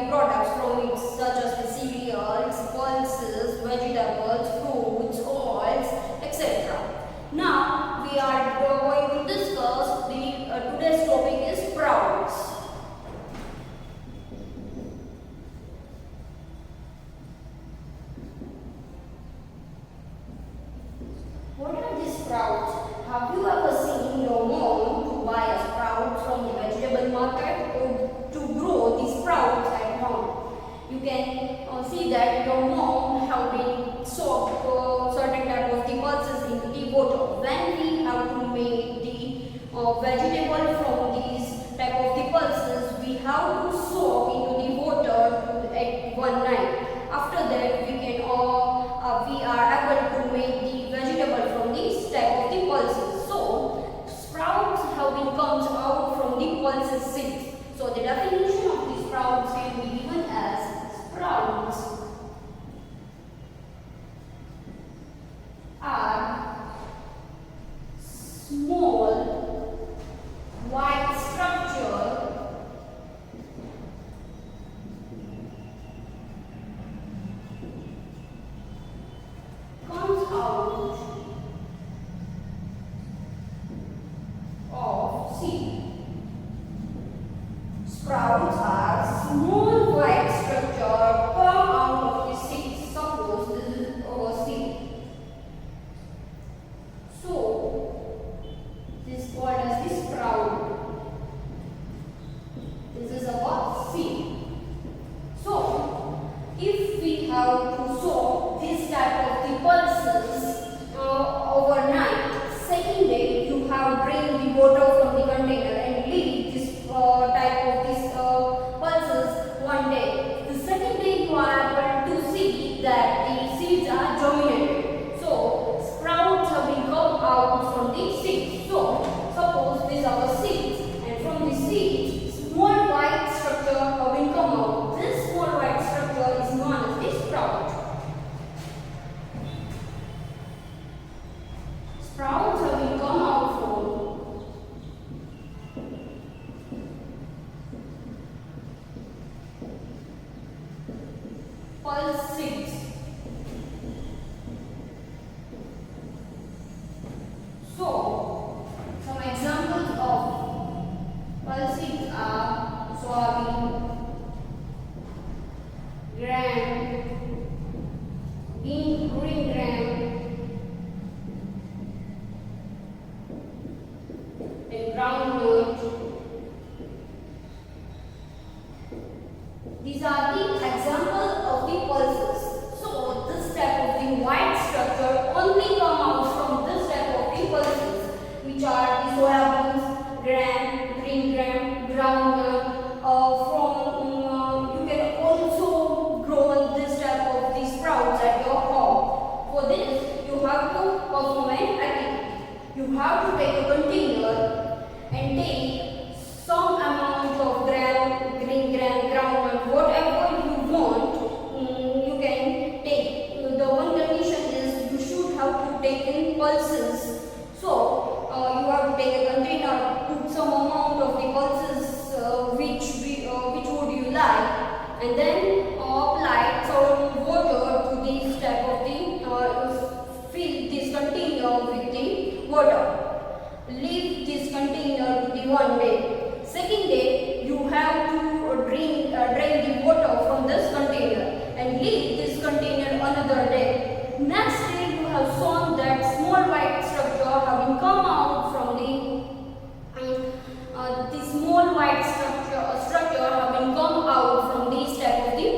the products from it, such as the cereals, pulses, vegetables, fruits, oils, etc. Now we are going to discuss today's topic is sprouts. What are these sprouts? Have you ever seen your mom to buy a sprout from the vegetable market or to grow these sprouts at home? You can see that your mom have been soaked certain type of the pulses into the water. When we have to make the vegetable from these type of the pulses, we have to soak into the water at one night. After that, we are able to make the vegetable from these type of the pulses. So, sprouts have been comes out from the pulses seeds. So, the definition of the sprouts can be given as sprouts are small white structure comes out of seed. Sprouts are small white structure come out of the seed. Suppose this is our seed. So this is called as the sprout. This is our seed. So if we have to soak this type of the pulses overnight, second day you have bring the water from the container and leave this type of these pulses one day. The second day you are able to see that the seeds are germinated. So sprouts have been come out from the seeds. So suppose these are the seeds, and from the seeds small white structure have been come out. This small white structure is known as the sprout. Sprouts have been come out from pulse seeds. So, some examples of pulse seeds are soybean, gram, green gram, and groundnut. These are the examples of the pulses. So this type of the white structure only come out from this type of the pulses, which are the soybeans, gram, green gram, groundnut. You can also grow this type of the sprouts at your home. For this, you have to perform an activity. You have to take a container and take some amount of gram, green gram, groundnut, whatever you want, you can take. The one condition is you should have to take in pulses. So you have to take a container, put some amount of the pulses which would you like, and then apply some water to this type of thing. Fill this container with the water. Leave this container to the one day. Second day, you have to drain the water from this container and leave this container another day. Next day, you have shown that small white structure having come out from the small white structure having come out from these type of the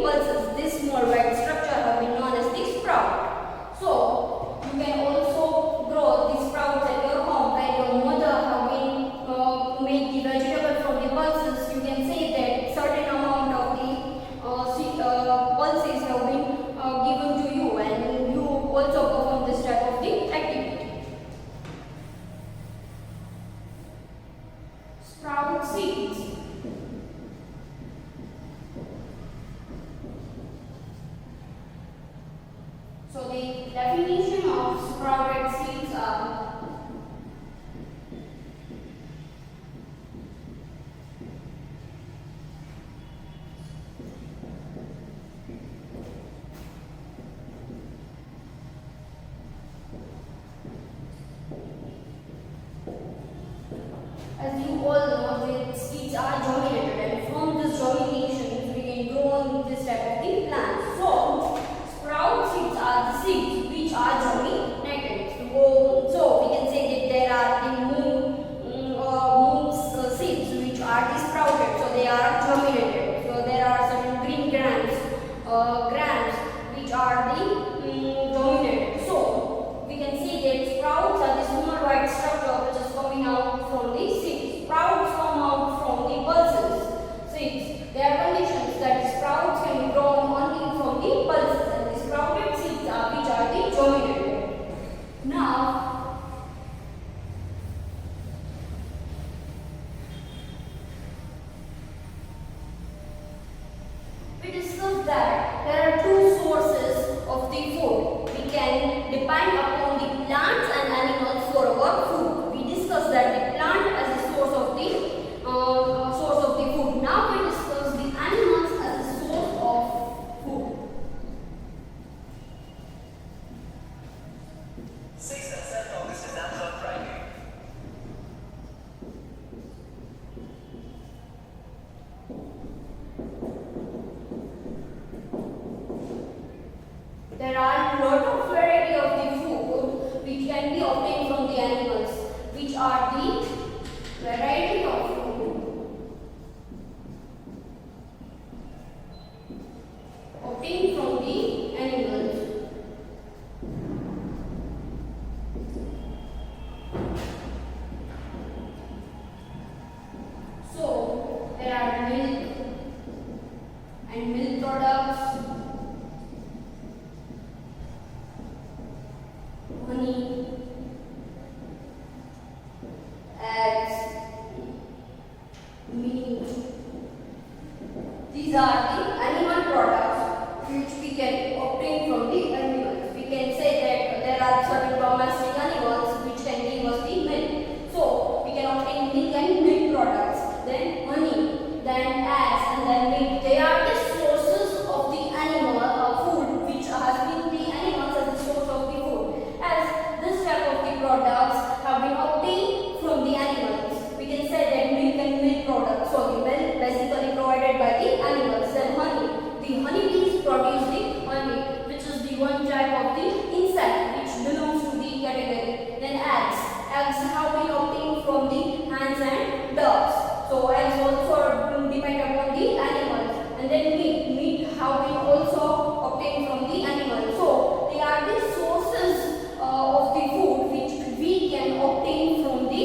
depend upon the plants and animals for our food. We discussed that the plant as a source of the food. Now we discuss the animals as a source of food. 6 and 7 August is Amazon Friday. There are a lot of variety of the food which can be obtained from the animals, which are the variety of food obtained from the animals. So there are milk and milk products, honey, eggs, meat. These are the animal products which we can obtain from the animals. We can say that there are certain domestic animals which can give us the milk. So we can obtain milk and milk products, then honey, then eggs, and then meat. They are the sources of the animal food which has been the animals as the source of the food. As this type of the products have been obtained from the animals, we can say that milk and milk products. So the milk basically provided by the animals. Then honey. The honeybees produce the honey, which is the one type of the insect which belongs to the category. Then eggs. Eggs have been obtained from the hens and doves. So eggs also depend upon the animals. And then meat. Meat have been also obtained from the animals. So they are the sources of the food which we can obtain from the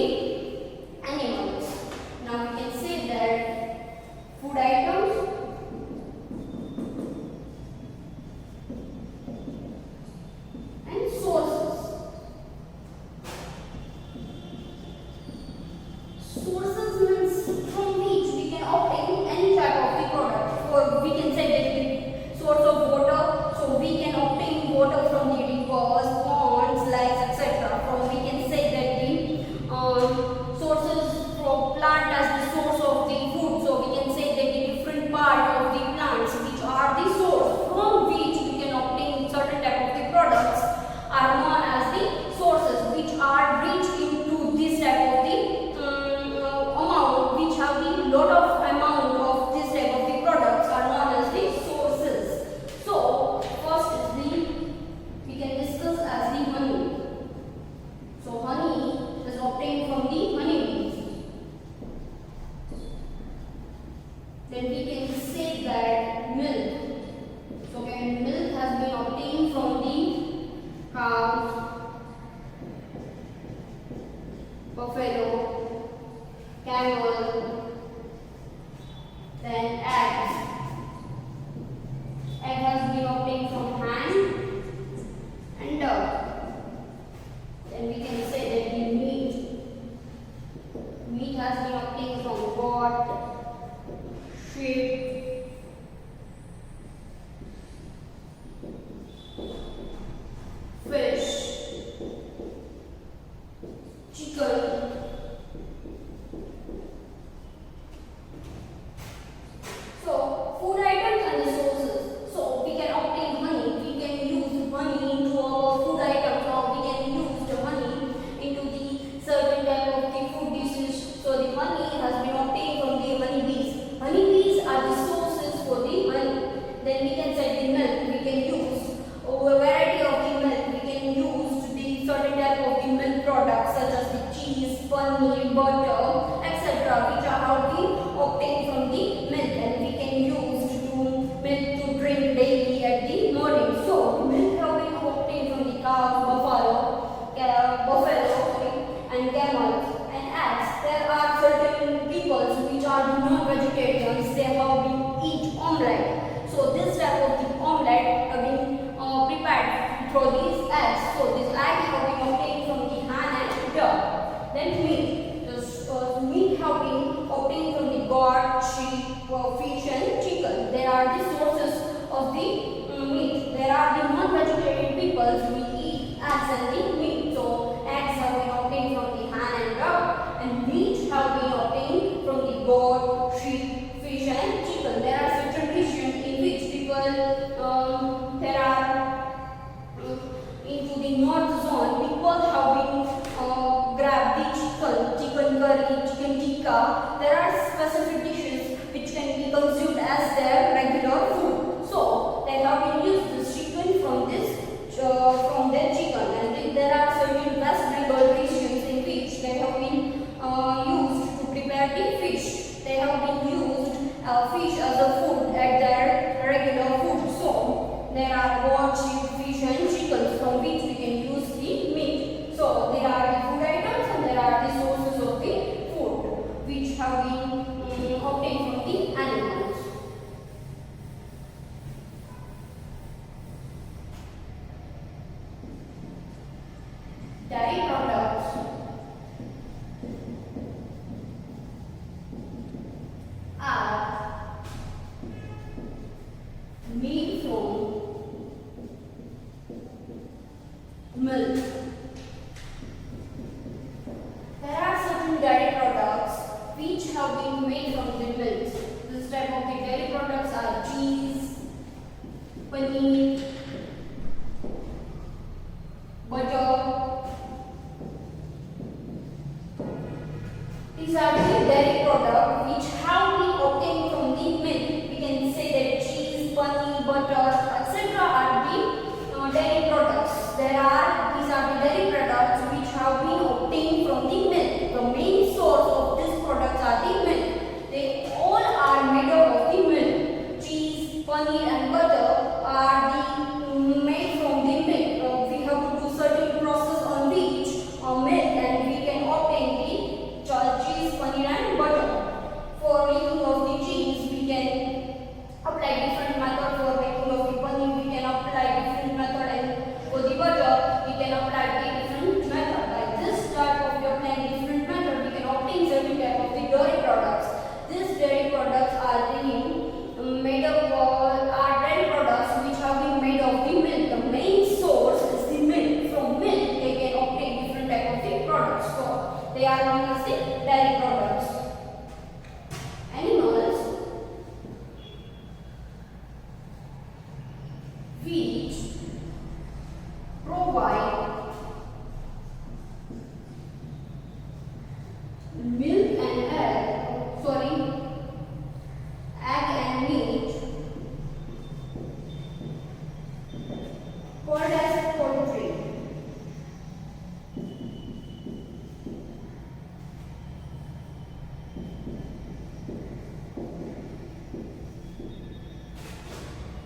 animals. Now we can say that food items and sources. Sources means from which we can obtain any type of the product. Or we can say that the source of water. So we can obtain water from the rivers, ponds, lakes, etc. From we can say that the sources from plant as the source of the food. So we can say that the different part of the plants which are the source from which we can obtain certain type of the products are known as the sources, which are rich into this type of the amount, which have the lot of amount of this type of the products are known as the sources. So first is we can discuss as the honey. So honey is obtained from the honeybees. Then we can say that milk. So milk has been obtained from the cows, buffalo, camel, then eggs. Egg has been obtained from hen and dove. Then we can say that the meat. Meat has been obtained from goat, sheep, fish, chicken, so food items and the sources. So we can obtain honey. We can use honey into our food items, or we can use the honey into the certain type of the food dishes. So the honey has been obtained from the honeybees. Honeybees are the sources for the honey. Then we can say the milk. We can use a variety of the milk. We can use the certain type of the milk products such as the cheese, paneer, butter, etc., which are been obtained from the milk, and we can use milk to drink daily at the morning. So milk have been obtained from the cow, buffalo, and camels, and eggs. There are certain peoples which are non-vegetarians. They have been eat omelette. So this type of the omelette have been prepared through these eggs. So these eggs have been obtained from the hen and dove. Then meat. Meat have been obtained from the goat, sheep, fish, and chicken. They are the sources of the meat. There are the non-vegetarian peoples who eat eggs eggs and the meat. So eggs have been obtained from the hen and duck, and meat have been obtained from the goat, sheep, fish and chicken. There are certain regions in which people there are into the north zone, people have been grab the chicken curry, chicken tikka. There are specific dishes which can be consumed as their regular food. So they have been used this chicken from their chicken, and there are certain West Bengal regions in which they have been used to prepare the fish. They have been used fish as a food at their regular food. So there are goat, sheep, fish and chickens from which we can use the meat. So there are the food items and there are the sources of the food which have been obtained from the animals. Dairy products are made from milk. There are certain dairy products which have been made from the milk. This type of the dairy products are cheese, paneer, butter. These are the dairy products which have been obtained from the milk. We can say that cheese, paneer, butter, etc. are the dairy products. These are the dairy products which have been obtained from the milk. The main source of these products are the milk. They all are made up of the milk. Cheese, paneer and butter are made from the milk. We have to do certain process on which milk and we can obtain the cheese, paneer and butter. For making of the cheese, we can apply different method. For making of the paneer, we can apply different method, and for the butter, we can apply the different method. Like this type of we applying different method, we can obtain certain type of the dairy products. These dairy products are made up are dairy products which have been made of the milk. The main source is the milk. From milk, they can obtain different type of the products. So they are known as the dairy products. Animals which provide milk and egg and meat called as poultry.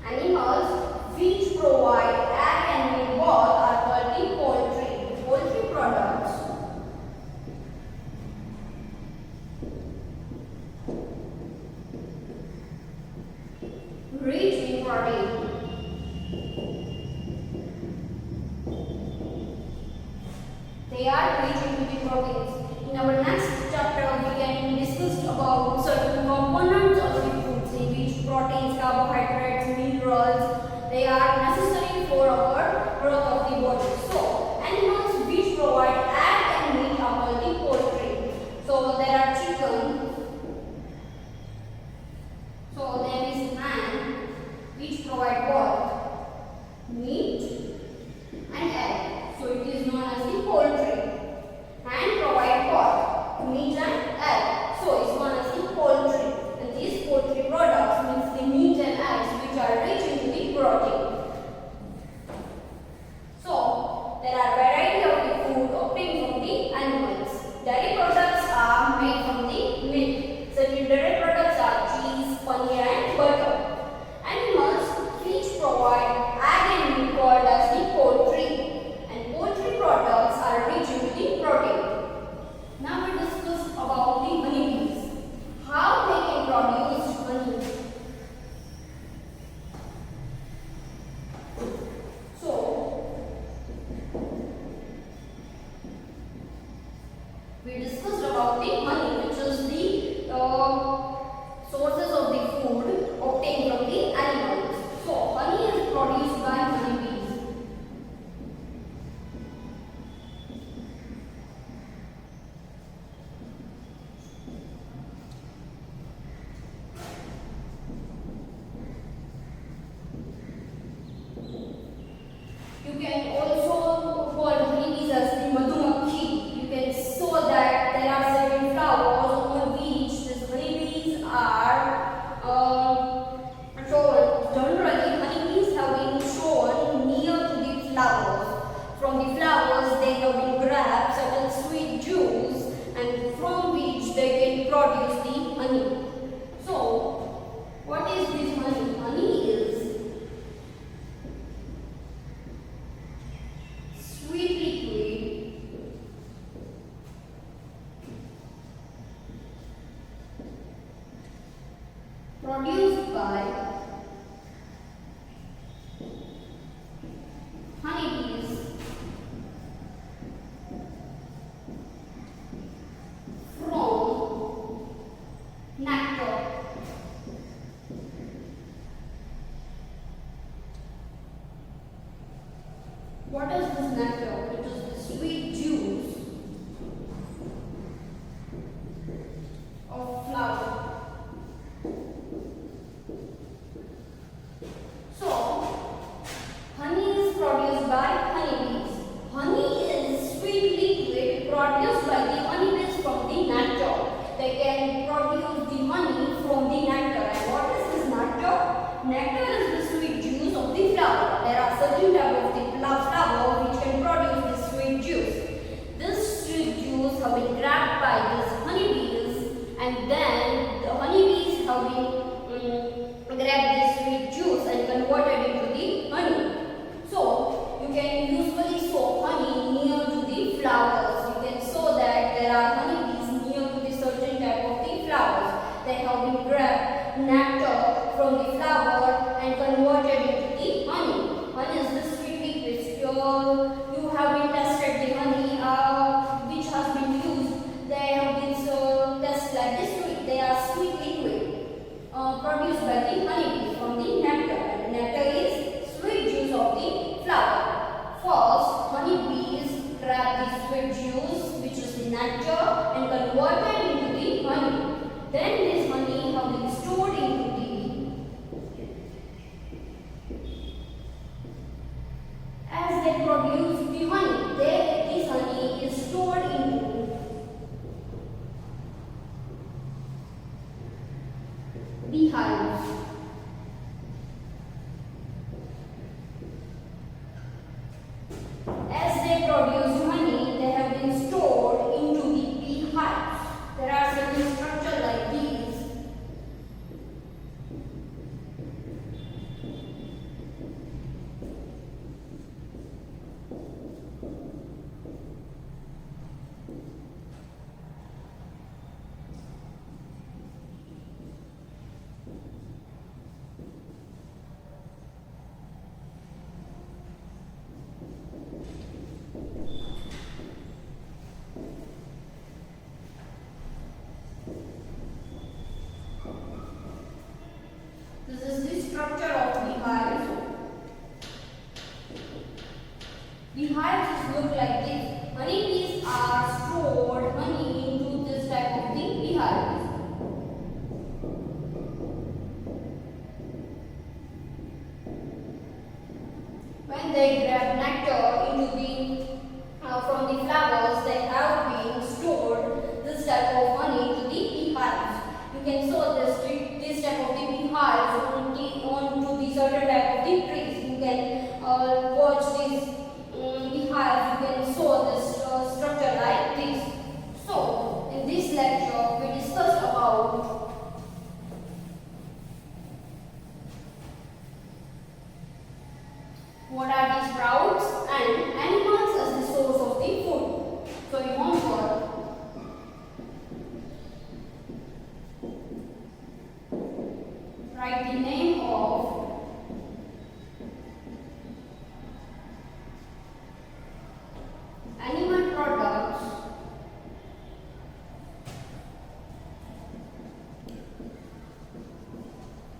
Animals which provide egg and meat both are called the poultry. Poultry products rich in protein. They are rich in the proteins. In our next chapter, we can discuss about certain components of the foods in which proteins, carbohydrates, minerals, they are necessary for our growth of the body. So, animals which provide egg and meat are called the poultry. So, there are chicken. So, there is hen which provide both meat and egg. So, it is known as the poultry. Hen provide both by honeybees from nectar. What is this nectar? It is the sweet juice of flower. So, honey is produced by honeybees. Honey is sweet liquid produced by the honeybees from the nectar. They can produce the honey from the nectar. And what is this nectar? Nectar is the sweet juice of the flower. There are certain types of the flower which can produce the sweet juice. This sweet juice have been grabbed by these honeybees, and then the honeybees have been grabbed this sweet juice and converted into the honey. So you can usually sow honey near to the flowers. You can sow that there are honeybees near to the certain type of the flowers. They have been grabbed nectar from the flower and converted into the honey. Honey is the sweet liquid. You have been tested the honey which has been used. They have been tested like this sweet. They are sweet liquid produced by the honeybees from the nectar. And nectar is sweet juice of the flower. First, honeybees grab the sweet juice, which is the nectar, and converted into the honey. Then this honey have been stored into the as they produce the honey. This honey is stored into beehives. As they produce honey, they have been stored into the beehives. There are certain structures like these. This is the structure of beehives. Beehives look like this. Honeybees are stored honey into this type of the beehives. When they grab nectar into the from the flowers, they have been stored this type of honey to the beehives. You can sow this type of the beehives onto the certain type of the trees. You can watch these beehives. You can sow this structure like this. So, in this lecture, we discussed about what are the sprouts and animals as the source of the food. So, you want to write the name of animal products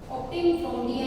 obtained from the